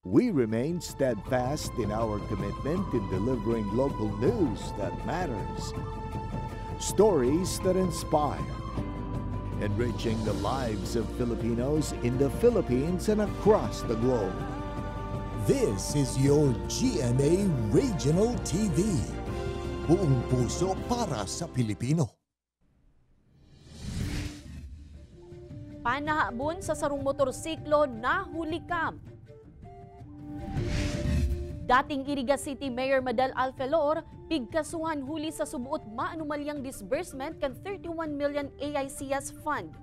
We remain steadfast in our commitment in delivering local news that matters, stories that inspire, enriching the lives of Filipinos in the Philippines and across the globe. This is your GMA Regional TV. Buong puso para sa Pilipino. Panahabon sa sarong motorsiklo na hulikam. Dating Iriga City Mayor Madal Alfelor, pigkasuhan huli sa subuot maanumalyang disbursement kan 31 million AICS fund.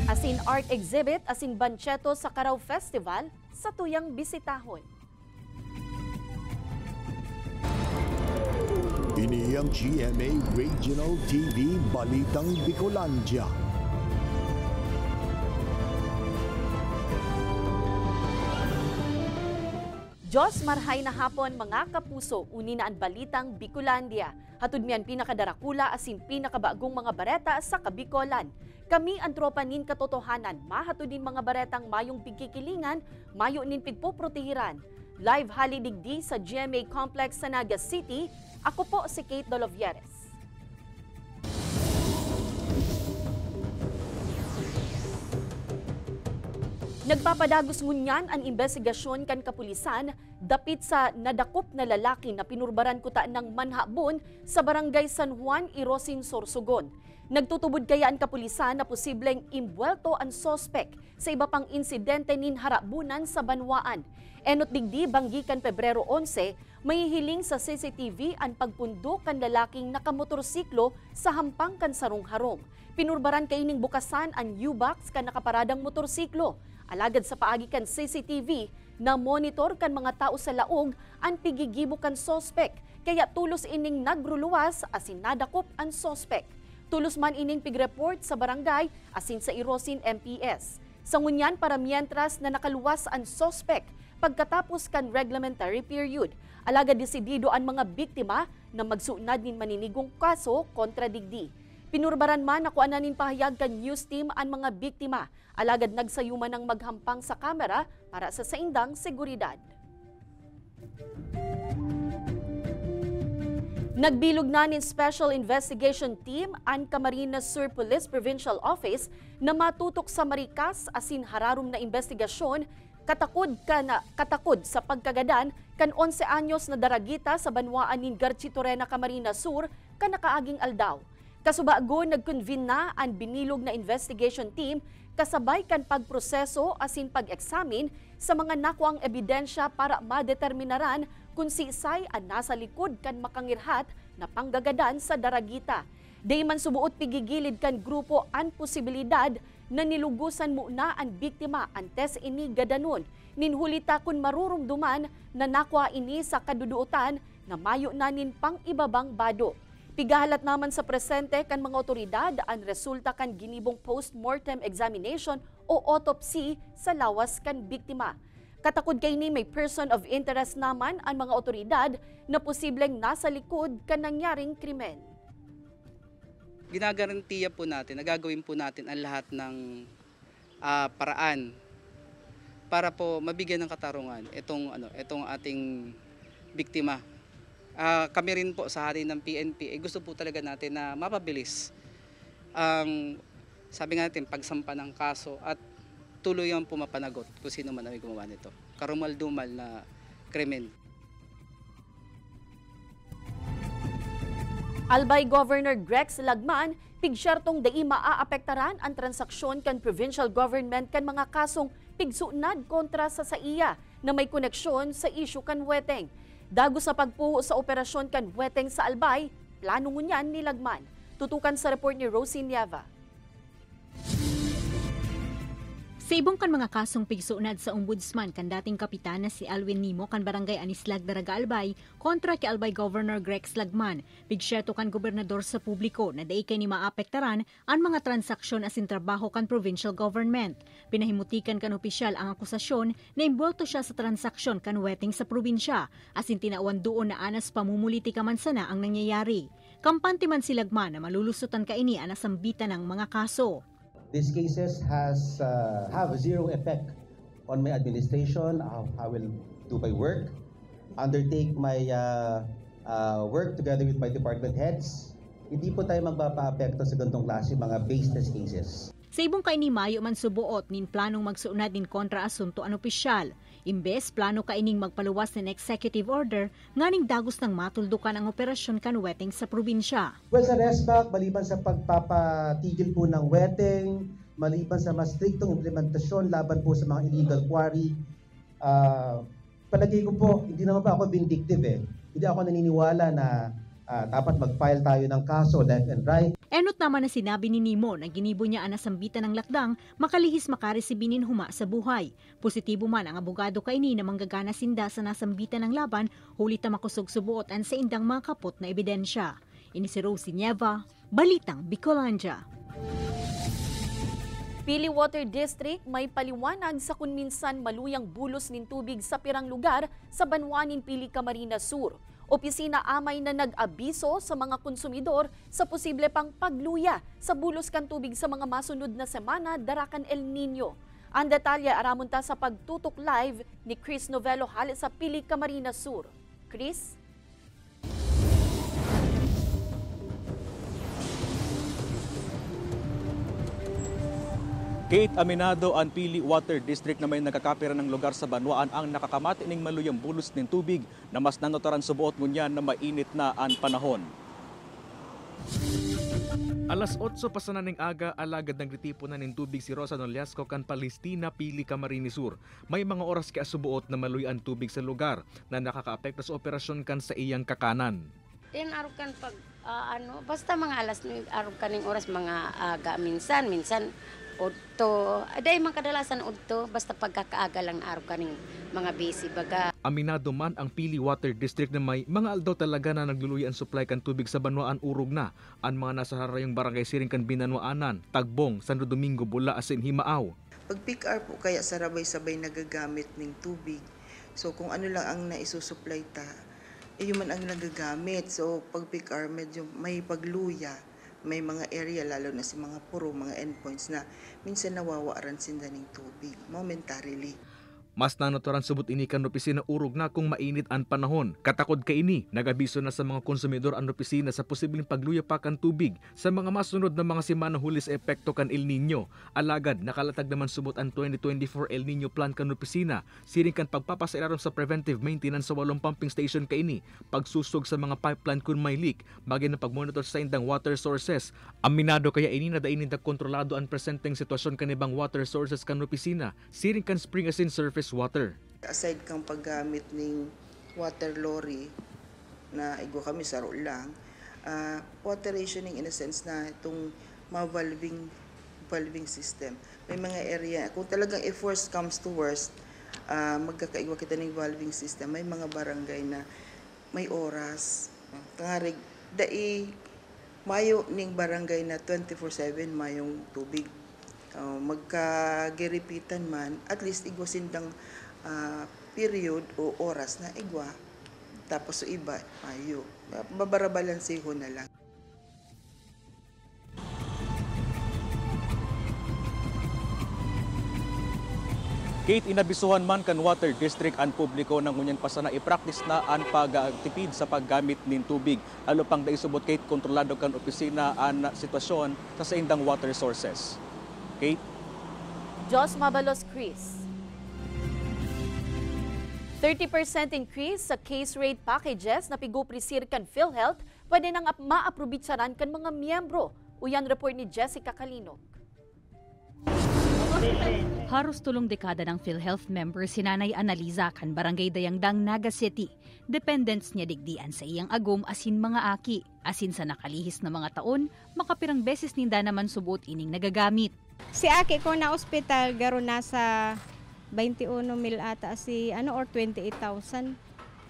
Asin art exhibit asin bancheto sa Karaw Festival sa tuyang bisitahon. Ini ang GMA Regional TV Balitang Bicolandia. Diyos marhay na hapon mga kapuso, uni na ang balitang Bicolandia. Hatud miyan pinakadarakula asin pinakabagong mga bareta sa Kabikolan. Kami ang tropa nin katotohanan, mahatod din mga baretang mayong pigkikilingan, mayo nin pigpoprotehiran. Live halidigdi sa GMA Complex sa Naga City, ako po si Kate Dolovieres. Nagpapadagos ngunyan ang investigasyon kan kapulisan dapit sa nadakop na lalaki na pinurbaran kutaan ng manhabon sa barangay San Juan, Irosin, Sorsogon. Nagtutubod kaya ang kapulisan na posibleng imbwelto ang sospek sa iba pang insidente nin harabunan sa Banwaan. Enot digdi banggi kan Pebrero 11, may hiling sa CCTV ang pagpundo kan lalaking nakamotorsiklo sa hampang kan sarong-harong. Pinurbaran kaining bukasan ang U-box kan nakaparadang motorsiklo. Alagad sa paagi kan CCTV, na monitor kan mga tao sa laog ang pigigibo kan sospek, kaya tulos ining nagruluwas asin nadakop ang sospek. Tulos man ining pigreport sa barangay asin sa Irosin MPS. Sa ngunyan para mientras na nakaluwas ang sospek pagkatapos kan reglementary period. Alagad desidido ang mga biktima na magsuunad nin maninigong kaso kontra digdi. Pinurbaran man ako ananin pahayag kan news team ang mga biktima. Alagad nagsayuman ng maghampang sa kamera para sa saindang seguridad. Nagbilog na nin Special Investigation Team ang Camarines Sur Police Provincial Office na matutok sa Maricas asin hararom na investigasyon katakod sa pagkagadan kan 11 anyos na daragita sa Banwaan nin Garchitorena, Camarines Sur kanakaaging aldaw. Kasubago nagconvene na ang binilog na investigation team kasabay kan pagproseso asin pag-examine sa mga nakuang ebidensya para madeterminaran kung si Isay ang nasa likod kan makangirhat na panggagadan sa daragita. Di man subuot pigigilid kan grupo ang posibilidad na nilugusan muna ang biktima antes ini gadanon. Ninhulita kun marurumduman na nakwa ini sa kaduduotan na mayo nanin pang ibabang bado. Pigahalat naman sa presente kan mga otoridad ang resulta kan ginibong post-mortem examination o autopsy sa lawas kan biktima. Katakod kay ni may person of interest naman ang mga otoridad na posibleng nasa likod kan nangyaring krimen. Ginagarantiya po natin, nagagawin po natin ang lahat ng paraan para po mabigyan ng katarungan itong ating biktima. Kami rin po sa hari ng PNP, gusto po talaga natin na mapabilis ang sabi nga natin pagsampa ng kaso at tuluyan po mapanagot kung sino man ang gumawa nito. Karumal-dumal na krimen. Albay Governor Grex Lagman, pigsyartong dai maaapektaran ang transaksyon kan provincial government kan mga kasong pigsunad kontra sa iya na may koneksyon sa isyu kan Weteng. Dago sa pagpuho sa operasyon kan Weteng sa Albay, plano ngunyan ni Lagman. Tutukan sa report ni Rosie Nieva. Sa ibong kan mga kasong pigsuunad sa ombudsman kan dating kapitan na si Alwin Nimo kan barangay Anislag, Daraga, Albay kontra kay Albay Governor Grex Lagman, pigsyerto kan gobernador sa publiko na dai kay ni maapektaran ang mga transaksyon asin trabaho kan provincial government. Pinahimutikan kan opisyal ang akusasyon na imbulto siya sa transaksyon kan Weteng sa probinsya asin tinauan doon na anas pamumuliti kamansana ang nangyayari. Kampante man si Lagman na malulusutan kaini ang nasambitan ng mga kaso. These cases have zero effect on my administration, how I will do my work, undertake my work together with my department heads. Hindi po tayo magpapaapekto sa ganitong klase mga baseless cases. Sa ibong kay ni Mayo man subuot nin planong magsuunad din kontra asunto an opisyal. Imbes plano kaining magpaluwas ng executive order nganing dagos ng matuldukan ang operasyon kan weteng sa probinsya. Well, sa RESPAC, maliban sa pagpapatigil po ng weteng, maliban sa mas striktong implementasyon laban po sa mga illegal quarry, palagi ko po, hindi naman pa ako vindictive eh. Hindi ako naniniwala na dapat mag-file tayo ng kaso left and right. Enot naman na sinabi ni Nimo na ginibo niya anasambitan ng lakdang makalihis makaresibinin huma sa buhay. Positibo man ang abogado kaini na manggagana sinda sa nasambitan ng laban huli ta makusog subuotan sa indang mga kapot na ebidensya. Ini si Rosie Nieva, Balitang Bicolanja. Pili Water District may paliwanag sa kung minsan maluyang bulos nin tubig sa pirang lugar sa Banwanin, Pili, Camarines Sur. Opisina amay na nag-abiso sa mga konsumidor sa posible pang pagluya sa bulos kan tubig sa mga masunod na semana darakan El Nino. Ang detalye aramunta sa pagtutok live ni Chris Novello hali sa Pili, Camarines Sur. Chris? Kate, aminado ang Pili Water District na may nagkakapira ng lugar sa Banwaan ang nakakamati ning maluyang bulos ng tubig na mas nanotaran subuot ngunyan na mainit na ang panahon. Alas 8 pasanan ng aga, alagad ng ritipunan ng tubig si Rosa Nolasco kan Palestina, Pili, Camarines Sur. May mga oras kaya subuot na maluyan tubig sa lugar na nakakaapekto sa operasyon kan sa iyang kakanan. Then araw kan pag basta mga alas 9 araw kaning oras mga aga minsan udto. Aday man kadalasan udto basta pagkakaaga lang araw kaning mga busy baga. Aminado man ang Pili Water District na may mga aldaw talaga na nagluluyan supply kan tubig sa Banwaan urog na. Ang mga nasa harayong barangay siring kan Binanwaanan, Tagbong, Santo Domingo, Bula, asin Himaaw. Pag peak hour po kaya sarabay-sabay nagagamit ng tubig. So kung ano lang ang naisusupply ta, yun man ang nagagamit. So pag peak hour medyo may pagluya. May mga area, lalo na si mga puro, mga endpoints na minsan nawawaran sinda ng tubig momentarily. Mas nanotoran subot ini kan opisina urog na kung mainit ang panahon. Katakod ka ini, nag-abiso na sa mga konsumidor ang opisina sa posibleng pagluya pa kan tubig sa mga masunod na mga semana huli sa epekto kan El Nino. Alagad, nakalatag naman subot ang 2024 El Nino plan kan opisina. Siring kan pagpapasailaron sa preventive maintenance sa 8 pumping station ka ini, pagsusog sa mga pipeline kung may leak, maging na pagmonitor sa indang water sources. Aminado kaya ini na dainin na kontrolado ang presenteng sitwasyon kanibang water sources kan opisina. Siring kan spring asin surface water. Aside kang paggamit ng water lorry na igwa kami saro lang, water rationing in a sense na itong valving system. May mga area, kung talagang if worst comes to worst, magkakaigwa kita ng valving system. May mga barangay na may oras. Tangarig, mayo ning barangay na 24/7 mayong tubig. Magkagiripitan man, at least igwa sindang period o oras na igwa. Tapos so iba, ayo. Babarabalanseho na lang. Kate, inabisuhan man kan Water District ang publiko ng ngunyan pa sana i-practice na ang pagtipid sa paggamit ng tubig. Lalo pang daisubot, Kate, kontrolado kan opisina ang sitwasyon sa indang water sources. Kate? Jos Mabalos, Chris. 30% increase sa case rate packages na piguprisir kan PhilHealth pwede nang maaprobitsaran kan mga miyembro. Uyan report ni Jessica Kalinok. Haros tulong dekada ng PhilHealth member si Nanay Analiza kan Barangay Dayangdang, Naga City. Dependents niya digdian sa iyang agom asin mga aki. Asin sa nakalihis na mga taon, makapirang beses ninda naman subot ining nagagamit. Si aki ko na ospital garo nasa 21 mil ata or 28,000.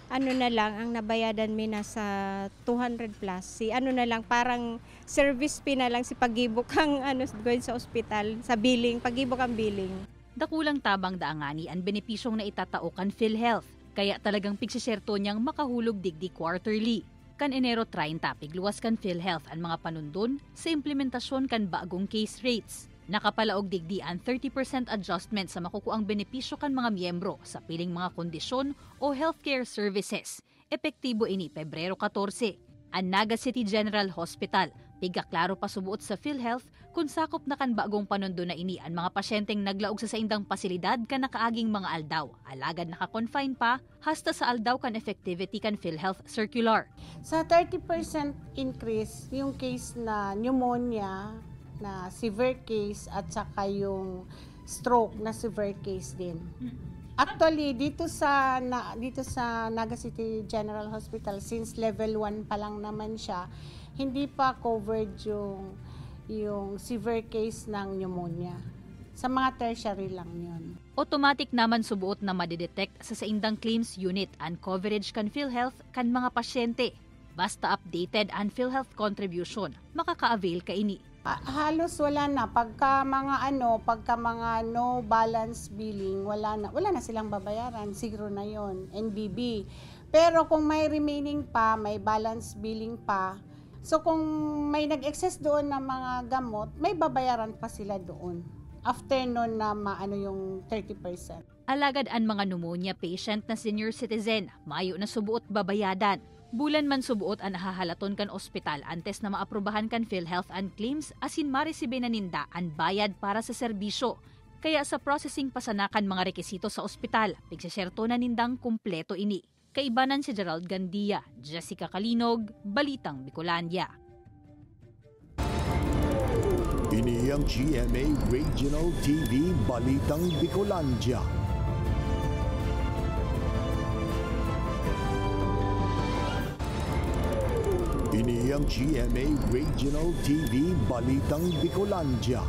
Ano na lang ang nabayadan mi nasa 200 plus. Si ano na lang parang service fee na lang si pagibok ang going sa ospital sa billing, pagibok ang billing. Dakulang tabang daangani ang benepisyong na itatao kan PhilHealth. Kaya talagang pigsiserto niyang makahulog digdi quarterly. Kan Enero 30, pigluwas kan PhilHealth ang mga panundon sa implementasyon kan bagong case rates. Nakapalaog digdi ang 30% adjustment sa makukuang benepisyo kan mga miyembro sa piling mga kondisyon o healthcare services. Epektibo ini Pebrero 14. Ang Naga City General Hospital, pigaklaro pa subuot sa PhilHealth kung sakop na kan bagong panondo na ini ang mga pasyenteng naglaog sa saindang pasilidad kan nakaaging mga aldaw. Alagad naka-confine pa, hasta sa aldaw kan effectivity kan PhilHealth Circular. Sa 30% increase, yung case na pneumonia, na severe case at saka yung stroke na severe case din. Actually dito sa Naga City General Hospital, since level 1 pa lang naman siya, hindi pa covered yung severe case ng pneumonia. Sa mga tertiary lang 'yon. Automatic naman subuot na madidetect sa saindang claims unit ang coverage kan PhilHealth kan mga pasyente. Basta updated ang PhilHealth contribution, makaka-avail ka ini. Halos wala na pagka mga no balance billing, wala na silang babayaran, siguro na 'yon, NBB. Pero kung may remaining pa, may balance billing pa, so kung may nag-excess doon na mga gamot, may babayaran pa sila doon after noon na maano yung 30%. Alagad ang mga pneumonia patient na senior citizen, mayo na subuot babayadan. Bulan man subuot ang hahalaton kan ospital antes na maaprubahan kan PhilHealth and claims asin maresibe na ninda ang bayad para sa serbisyo. Kaya sa processing pasanakan mga rekisito sa ospital, pigsaserto na nindang kumpleto ini. Kaibanan si Gerald Gandia, Jessica Kalinog, Balitang Bicolandia. Ini ang GMA Regional TV Balitang Bicolandia. Ini ang GMA Regional TV Balitang Bicolandia.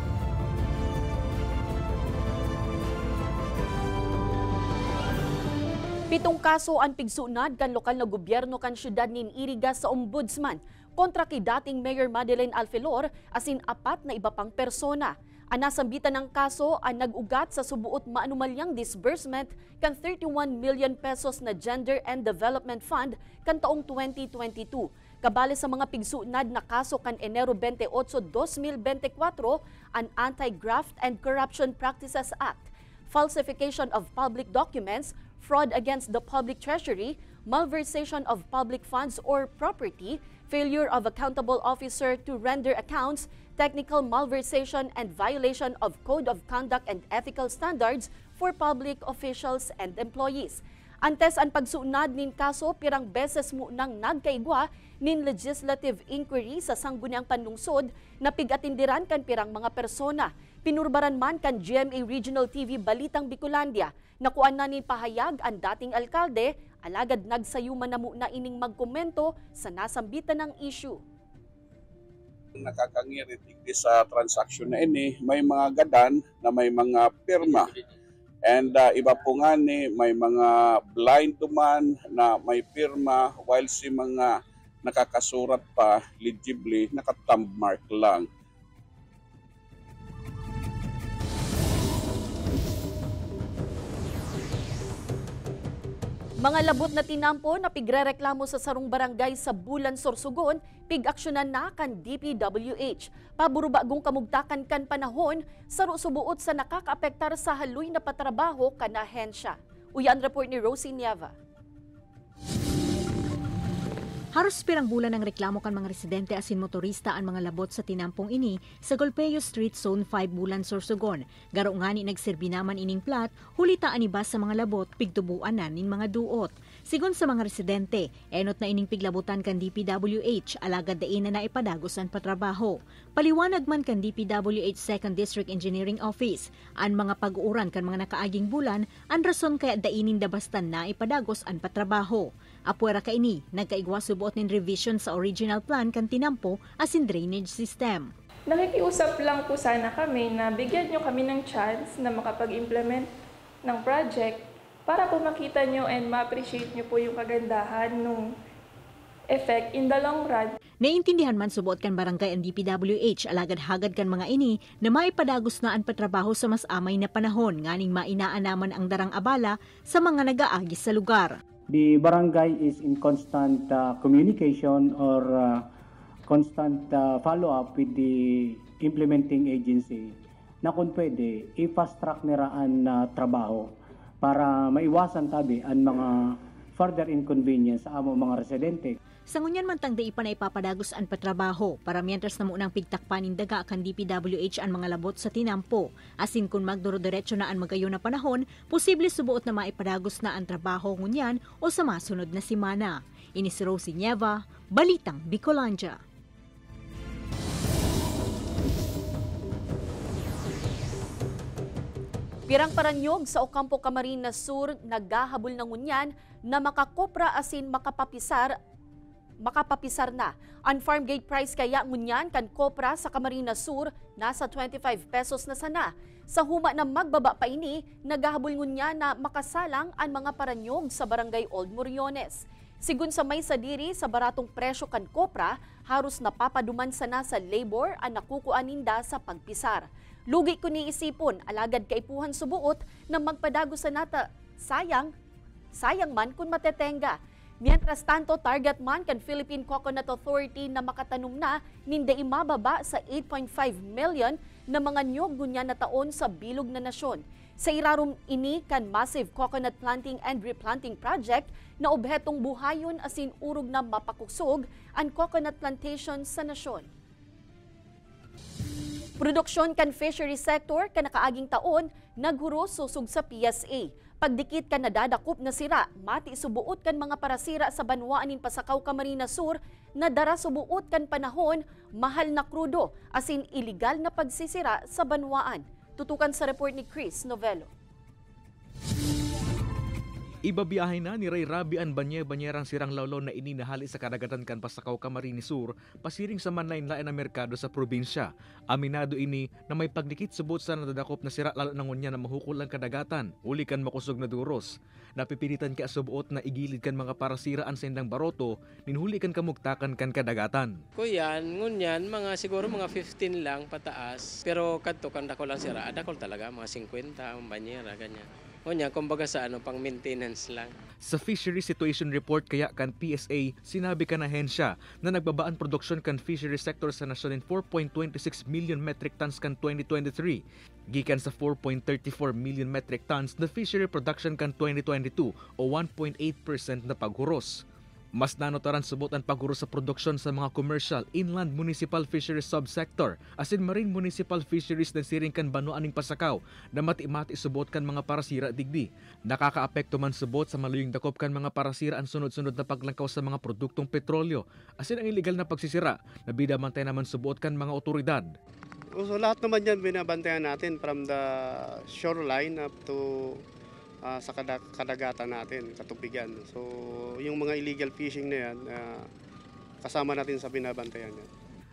Pitong kaso ang pigsunad kan lokal na gobyerno kan syudad nin Iriga sa Ombudsman kontra kay dating Mayor Madeline Alfelor asin apat na iba pang persona. Ang nasambitan ng kaso ang nag-ugat sa subuot maanumalyang disbursement kan 31 million pesos na Gender and Development Fund kan taong 2022. Kabali sa mga pigsunad na kaso kan Enero 28, 2024 ang Anti-Graft and Corruption Practices Act, falsification of public documents, fraud against the public treasury, malversation of public funds or property, failure of accountable officer to render accounts, technical malversation and violation of Code of Conduct and Ethical Standards for public officials and employees. Antes ang pagsunad nin kaso, pirang beses mo nang nagkaigwa nin legislative inquiry sa sangguniang panlungsod na pigatindiran kan pirang mga persona. Pinurbaran man kan GMA Regional TV Balitang Bicolandia, nakuan na ni pahayag ang dating alkalde, alagad nagsayuman na muna ining magkomento sa nasambitan ng issue. Nakakangirit sa transaksyon na ini, may mga gadan na may mga pirma. And iba po nga ni, may mga blind man na may pirma while si mga nakakasurat pa legibly, naka-thumb mark lang. Mga labot na tinampo na pigrereklamo sa sarong barangay sa Bulan, Sorsogon, pig-aksyonan na kan DPWH. Paburubagong kamugtakan kan panahon, sarusubuot sa nakakaapektar sa haloy na patrabaho kan ahensya. Uyan report ni Rosie Nieva. Haros pirang bulan ang reklamo kan mga residente asin motorista ang mga labot sa tinampong ini sa Golpeo Street Zone 5 Bulan, Sorsogon. Garo nga ni nagserbi naman ining plat, hulitaan iba sa mga labot, pigtubuan na nin mga duot. Sigon sa mga residente, enot na ining piglabutan kan DPWH, alagad dain na naipadagos ang patrabaho. Paliwanag man kan DPWH 2nd District Engineering Office, ang mga pag-uuran kan mga nakaaging bulan, ang rason kaya dainin dabastan na ipadagos ang patrabaho. Apuera ka ini, nagkaigwa subuot nin revision sa original plan kan tinampo asin drainage system. Nakikiusap lang po sana kami na bigyan nyo kami ng chance na makapag-implement ng project para po makita nyo and ma-appreciate nyo po yung kagandahan ng effect in the long run. Naiintindihan man subuot kan barangay ang DPWH, alagad-hagad kan mga ini na maipadagos na ang patrabaho sa mas amay na panahon, nganing mainaan naman ang darang abala sa mga nag-aagi sa lugar. The barangay is in constant communication or constant follow-up with the implementing agency na kung pwede, i-fast track niraan na trabaho para maiwasan tabi ang mga further inconvenience sa among mga residente. Sa ngunyan man tang di pa na ipapadagos ang patrabaho para mientras na munang pigtakpanin daga kan DPWH ang mga labot sa tinampo. Asin kung magduro-diretso na ang magayon na panahon, posible subuot na maipadagos na ang trabaho ngunyan o sa masunod na simana. Ini si Rosie Nieva, Balitang Bicolandia. Pirang paranyog sa Ocampo Camarines Sur naghahabol ng ngunyan na makakopra asin makapapisar na. Ang farm gate price kaya ngunyan kan kopra sa Camarines Sur nasa 25 pesos na sana. Sa huma na magbaba pa ini, naghahabol ngunyan na makasalang ang mga paranyog sa barangay Old Moriones. Sigun sa may sadiri sa baratong presyo kan kopra, haros napapaduman sana sa labor ang nakukuaninda sa pagpisar. Lugi ko ni isipon, alagad kaipuhan subuot na magpadago sa nata. Sayang man kung matetenga. Mientras tanto, target man kan Philippine Coconut Authority na makatanong na ninde imababa sa 8.5 million na mga nyog gunya na taon sa bilog na nasyon. Sa irarum ini kan massive coconut planting and replanting project na obhetong buhayon asin urog na mapakusog ang coconut plantation sa nasyon. Produksyon kan fishery sector kanakaaging taon naghuro susog sa PSA. Pagdikit kan nadadakop na sira, mati subuot kan mga parasira sa banwaanin Pasakaw Camarines Sur na dara subuot kan panahon mahal na krudo asin iligal na pagsisira sa banwaan. Tutukan sa report ni Chris Novello. Ibabiyahe na ni Ray Rabian banyerang sirang lawlaw na ininahali sa kadagatan kan Pasakaw Camarines Sur, pasiring sa manlain-lain na merkado sa probinsya. Aminado ini na may pagdikit subot sa nadadakop na sira lalo ng unya na mahukol ang kadagatan, uli kan makusog na duros. Napipilitan ka subuot na igilid kan mga parasiraan sa indang baroto, ninhuli kan kamugtakan kan kadagatan. Kuyan, ngunyan, siguro mga 15 lang pataas, pero kadto kan dakol ang sira, dakol talaga, mga 50 ang banyera, ganyan. Kunya, kumbaga sa pang maintenance lang. Sa Fishery Situation Report kaya kan PSA, sinabi kan ahensya na nagbabaan produksyon kan fishery sector sa nasyon in 4.26 million metric tons kan 2023. Gikan sa 4.34 million metric tons na fishery production kan 2022 o 1.8% na paghuros. Mas nanotaran subot ang paghuros sa produksyon sa mga commercial, inland municipal fisheries subsector, asin marine municipal fisheries na siring kan banwaaning Pasakaw na mati-mati subot kan mga parasira digdi. Nakakaapekto man subot sa maluyong dakop kan mga parasira ang sunod-sunod na paglangkaw sa mga produktong petrolyo, asin ang iligal na pagsisira na bidamantay naman subot kan mga otoridad. So lahat naman yan binabantayan natin from the shoreline up to sa kadagatan natin, katubigan. So, yung mga illegal fishing na yan, kasama natin sa binabantayan yan.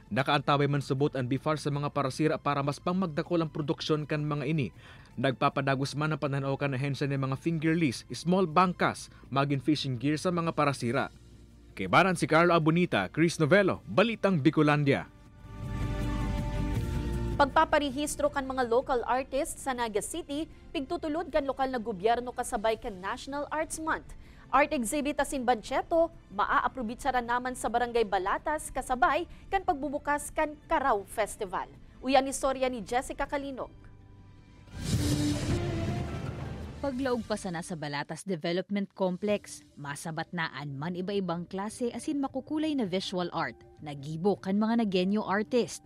Nakaantabay man subot ang BIFAR sa mga parasira para mas pang magdakol ang produksyon kan mga ini. Nagpapadagos man ang pananaw kan ahensya ng mga fingerless, small bangkas, maging fishing gear sa mga parasira. Kibaran si Carlo Abunita, Chris Novello, Balitang Bicolandia. Pagpaparehistro kan mga local artists sa Naga City, pigtutulod kan lokal na gobyerno kasabay kan National Arts Month. Art exhibit asin bancheto, maa-aprobitsara naman sa Barangay Balatas kasabay kan pagbubukas kan Karaw Festival. Uyan istorya ni Jessica Kalinog. Paglaog pa sana sa Balatas Development Complex, masabat naan man iba-ibang klase asin makukulay na visual art, nagibo kan mga nagenyo artist.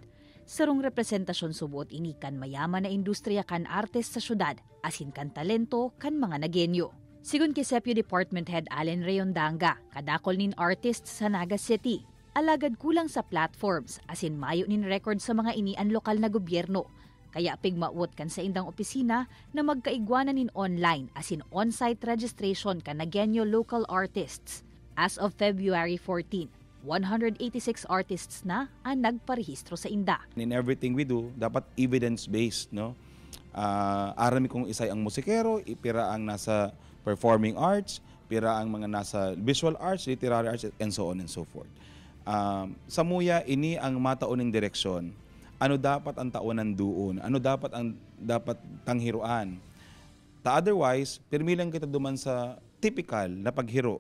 Sarong representasyon subuot ini kan mayaman na industriya kan artist sa syudad, asin kan talento kan mga nagenyo. Sigun kay Sepio Department Head Allen Rayondanga, kadakol nin artists sa Naga City, alagad kulang sa platforms, asin mayo nin record sa mga ini ang lokal na gobyerno. Kaya pigmaot kan sa indang opisina na magkaigwanan nin online, asin on-site registration kan nagenyo local artists. As of February 14, 186 artists na ang nagparehistro sa inda. In everything we do, dapat evidence-based, no? Arami kung isay ang musikero, pira ang nasa performing arts, pira ang mga nasa visual arts, literary arts, and so on and so forth. Sa muya, ini ang matauning direksyon. Ano dapat ang taunan doon? Ano dapat ang tanghiruan? Otherwise, pirmilang kita duman sa typical na paghiro.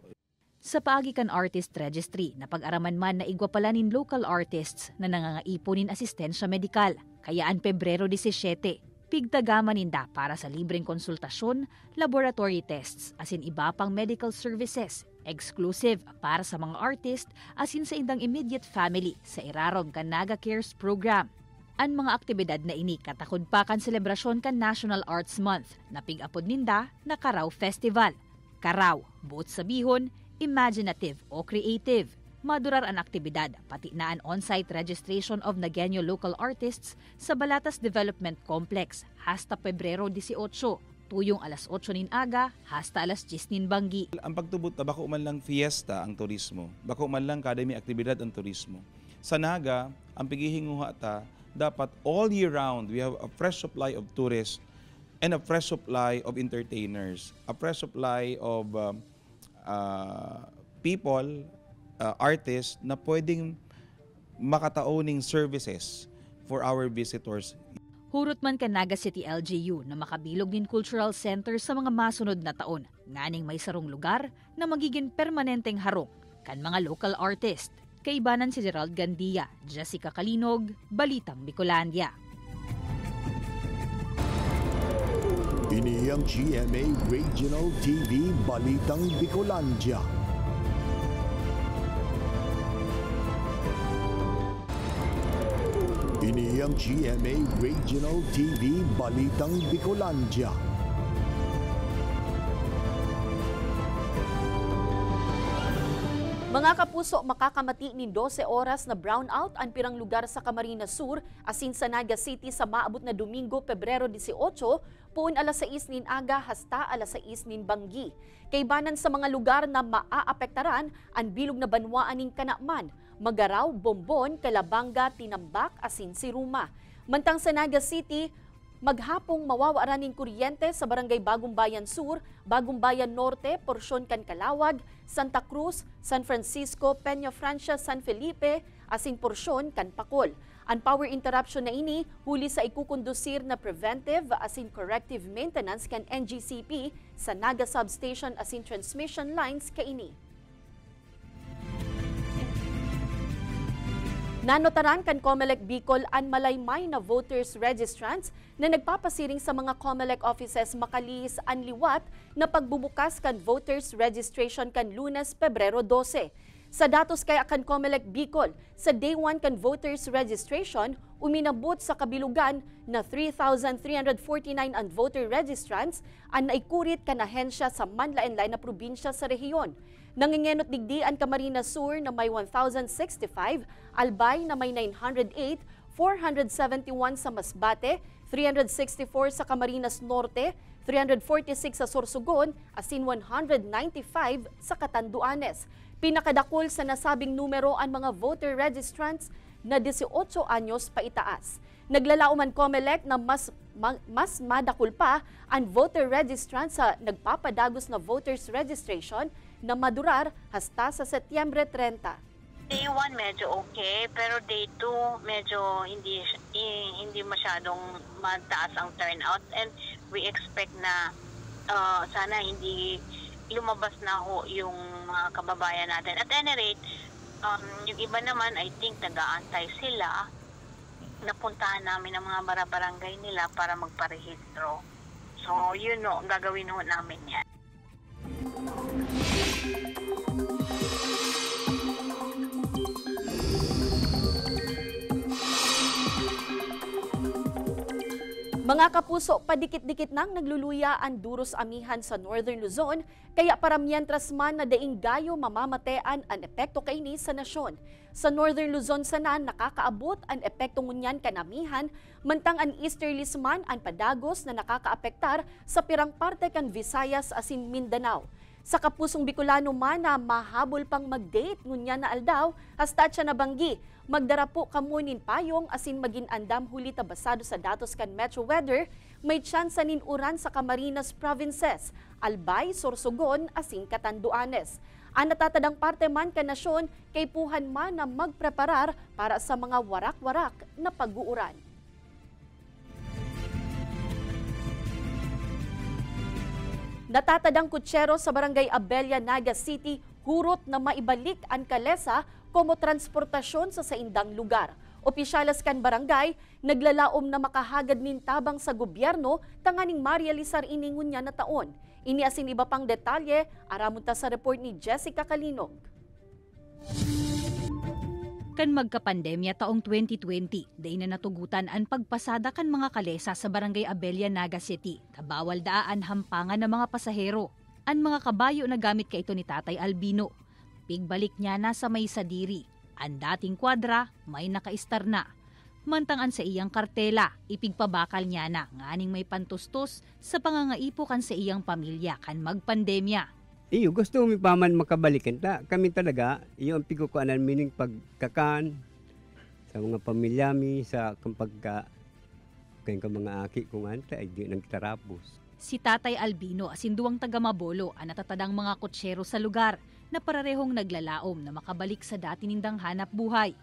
Sa paagikan artist registry, napag-araman man na igwapalanin local artists na nangangaiponin asistensya medikal. Kayaan Pebrero 17, pigtagama ninda para sa libreng konsultasyon, laboratory tests, asin iba pang medical services, exclusive para sa mga artist, asin sa indang immediate family sa irarom kan Naga Cares program. Ang mga aktibidad na ini katakod pa kan selebrasyon kan National Arts Month na pig-apod ninda na Karaw Festival. Karaw, buot sabihon, imaginative o creative. Madurar ang aktibidad, pati na ang on-site registration of Nagueño local artists sa Balatas Development Complex hasta Pebrero 18, tuyong alas 8 nin aga hasta alas 10 nin banggi. Ang pagtubot na bako man lang fiesta ang turismo, bako man lang kada may aktibidad ang turismo. Sa Naga, ang pigihinguha ta, dapat all year round we have a fresh supply of tourists and a fresh supply of entertainers, a fresh supply of people, artists na pwedeng makataoning services for our visitors. Hurot man ka Naga City LGU na makabilog din cultural center sa mga masunod na taon, nganing may sarong lugar na magiging permanenteng harong kan mga local artist. Kaibanan si Gerald Gandia, Jessica Kalinog, Balitang Bicolandia. Ini ang GMA Regional TV Balitang Bicolandia. Ini ang GMA Regional TV Balitang Bicolandia. Mga kapuso, makakamati ni 12 oras na brownout ang pirang lugar sa Camarines Sur, asin sa Naga City sa maabot na Domingo, Pebrero 18, puun alas 6 nin aga hasta alas 6 nin banggi. Kaibanan sa mga lugar na maaapektaran ang bilog na banwaan ning Kanakman, Magaraw, Bombon, Calabanga, Tinambak, asin Siruma. Mantang sa Naga City, maghapong mawawaaran ng kuryente sa Barangay Bagong Bayan Sur, Bagong Bayan Norte, Porsyon kan Calawag, Santa Cruz, San Francisco, Peña Francia, San Felipe, asin porsyon kan Pacol. Ang power interruption na ini huli sa ikukondusir na preventive asin corrective maintenance kan NGCP sa Naga Substation asin transmission lines kaini. Nanotaran kan COMELEC Bicol ang malaymay na voters registrants na nagpapasiring sa mga COMELEC offices makalihis ang liwat na pagbubukas kan voters registration kan Lunes, Pebrero 12. Sa datos kay kan COMELEC Bicol, sa day 1 kan voters registration, uminabot sa kabilugan na 3,349 ang voter registrants ang naikurit kan ahensya sa manlaenlay na probinsya sa rehiyon. Nangingenot digdi ang Camarines Sur na may 1,065, Albay na may 908, 471 sa Masbate, 364 sa Camarines Norte, 346 sa Sorsogon, asin 195 sa Catanduanes. Pinakadakol sa nasabing numero ang mga voter registrants na 18 anyos pa itaas. Naglalauman COMELEC na mas madakol pa ang voter registrants sa nagpapadagos na voters registration na madurar hasta sa Setyembre 30. Day 1 medyo okay, pero day 2 medyo hindi masyadong mataas ang turnout, and we expect na sana hindi lumabas na ho yung mga kababayan natin. At any rate, yung iba naman, I think nag-aantay sila. Napuntahan namin ang mga barangay nila para magparehistro. So, yun no, gagawin ho namin yan. Mga kapuso, padikit-dikit nang nagluluya ang duros amihan sa Northern Luzon, kaya para mientras man na daing gayo mamamatean ang epekto kaini sa nasyon. Sa Northern Luzon sana nakakaabot ang epekto ngunyan kanamihan, mantang ang easterlies man ang padagos na nakakaapektar sa pirang parte kan Visayas asin Mindanao. Sa kapusong Bicolano man na mahabol pang mag-date ngunyan na aldaw, hasta siya nabanggi. Magdara po kamunin payong asin magin andam huli tabasado sa datos kan Metro Weather, may tsansa nin uran sa Camarines Provinces, Albay, Sorsogon, asin Catanduanes. Ang natatadang parte man ka nasyon, kay puhan man na magpreparar para sa mga warak-warak na pag-uuran. Natatadang kutsero sa Barangay Abella, Naga City, hurot na maibalik ang kalesa como transportasyon sa saindang lugar. Opisyalas kan barangay, naglalaom na makahagad nin tabang sa gobyerno tanganing marealisar iningon niya na taon. Ini asin iba pang detalye, aramon ta sa report ni Jessica Kalinog. Kan magkapandemya taong 2020, day na natugutan ang pagpasada kan mga kalesa sa Barangay Abella, Naga City, kabawal daan hampangan ng mga pasahero. Ang mga kabayo na gamit ka ito ni Tatay Albino. Pigbalik niya na sa may sadiri. Ang dating kwadra, may nakaistar na. Mantangan sa iyang kartela, ipigpabakal niya na nganing may pantustos sa pangangaipo kan sa iyang pamilya kan magpandemya. Iyo, gusto mi paman makabalikan ta. Kami talaga, iyo ang pigukuanan mining pagkakan sa mga pamilya mi, sa pagka kayong mga aki kung anta, ay di nang tarapos. Si Tatay Albino asinduang taga Mabolo ang natatadang mga kutsero sa lugar na pararehong naglalaom na makabalik sa dati nindang hanap buhay.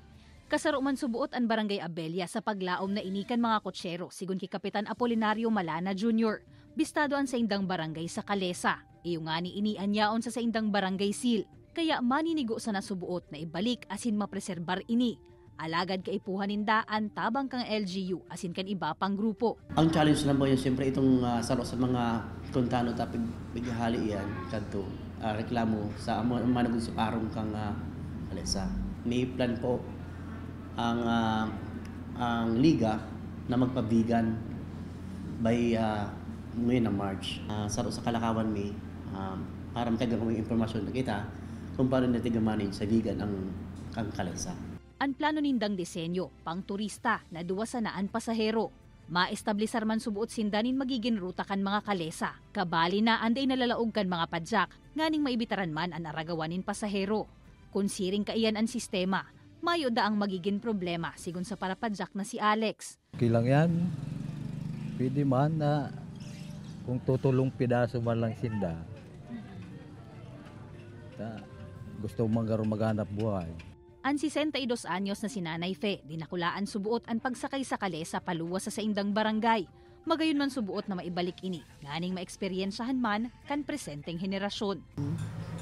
Kasaruman subuot ang Barangay Abella sa paglaom na inikan mga kutsero sigun kay Kapitan Apolinario Malana Jr. Bistado ang sa indang barangay sa Calesa. Iyo nga ni inianyaon sa indang barangay seal. Kaya maninigo sa nasubuot na ibalik asin mapreserbar ini. Alagad kaipuhan nindaan tabang kang LGU asin kan iba pang grupo. Ang challenge lang po yun, siyempre itong saro sa mga kontano tapig bighali iyan kadto reklamo sa managod sa arong kang Calesa. May plan po ang liga na magpabigan by ngayon na March. Saro sa Kalakawan may para matagang kung impormasyon na kita kung paano natin manage sa bigan ang Calesa. Ang plano nindang disenyo, pang turista na duwasanaan pasahero. Maestablisar man subuot sindanin magiging ruta kan mga Calesa. Kabali na anday nalalaog kan mga padyak, nganing maibitaran man ang aragawanin pasahero. Kung siring kaiyan ang sistema, mayo da ang magiging problema sigun sa parapadyak na si Alex. Okay lang yan. Pwede man na kung tutulong pidaso man lang sinda. Gusto maghanap buhay. Ang 62 anyos na si Nanay Fe, dinakulaan subuot ang pagsakay sa Calesa paluwas sa indang barangay. Magayon man subuot na maibalik ini, nganing maeksperiensyahan man kan presenteng henerasyon.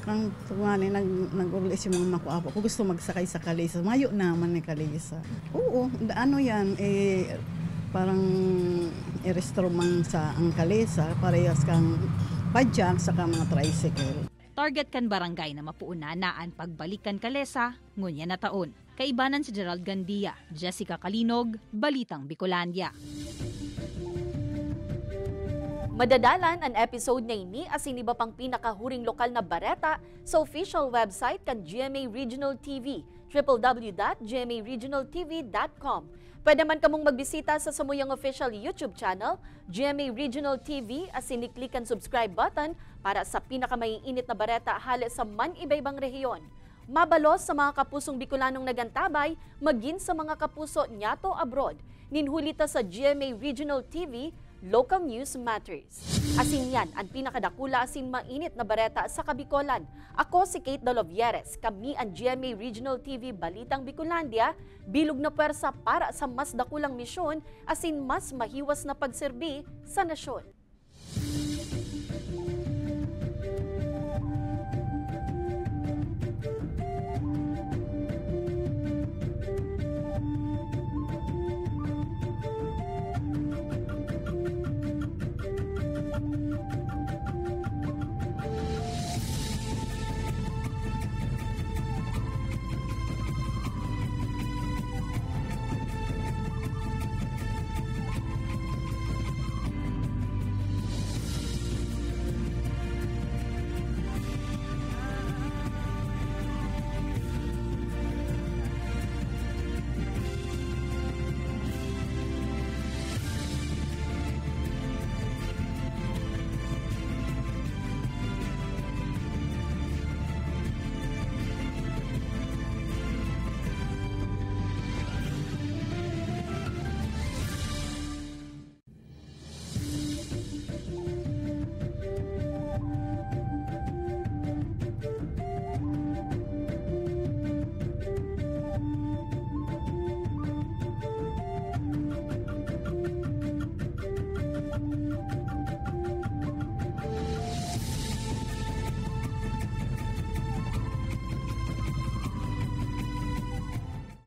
Kang tuwani nag-ulis yung mga makuapo ko gusto magsakay sa Calesa, mayo naman ni Calesa. Oo, ano yan, parang i-restore man sa ang Calesa, parehas kang padyak sa mga tricycle. Target kan barangay na mapuuna na ang pagbalikan Calesa, ngunya na taon. Kaibanan si Gerald Gandia, Jessica Kalinog, Balitang Bicolandia. Madadalan ang episode na ini asin iba pang pinakahuring lokal na bareta sa official website kan GMA Regional TV, www.gmaregionaltv.com. Pwede man kamong magbisita sa samuyang official YouTube channel, GMA Regional TV, asin i-click ang subscribe button para sa pinakamaiinit na bareta hali sa man-iba-ibang rehiyon. Mabalos sa mga kapusong Bicolanong nagantabay, magin sa mga kapuso nyato abroad. Ninhulita sa GMA Regional TV, Local News Matters. Asin yan ang pinakadakula asin mainit na bareta sa Kabikolan. Ako si Kate Dolovieres, kami ang GMA Regional TV Balitang Bicolandia, bilog na pwersa para sa mas dakulang misyon asin mas mahiwas na pagserbi sa nasyon.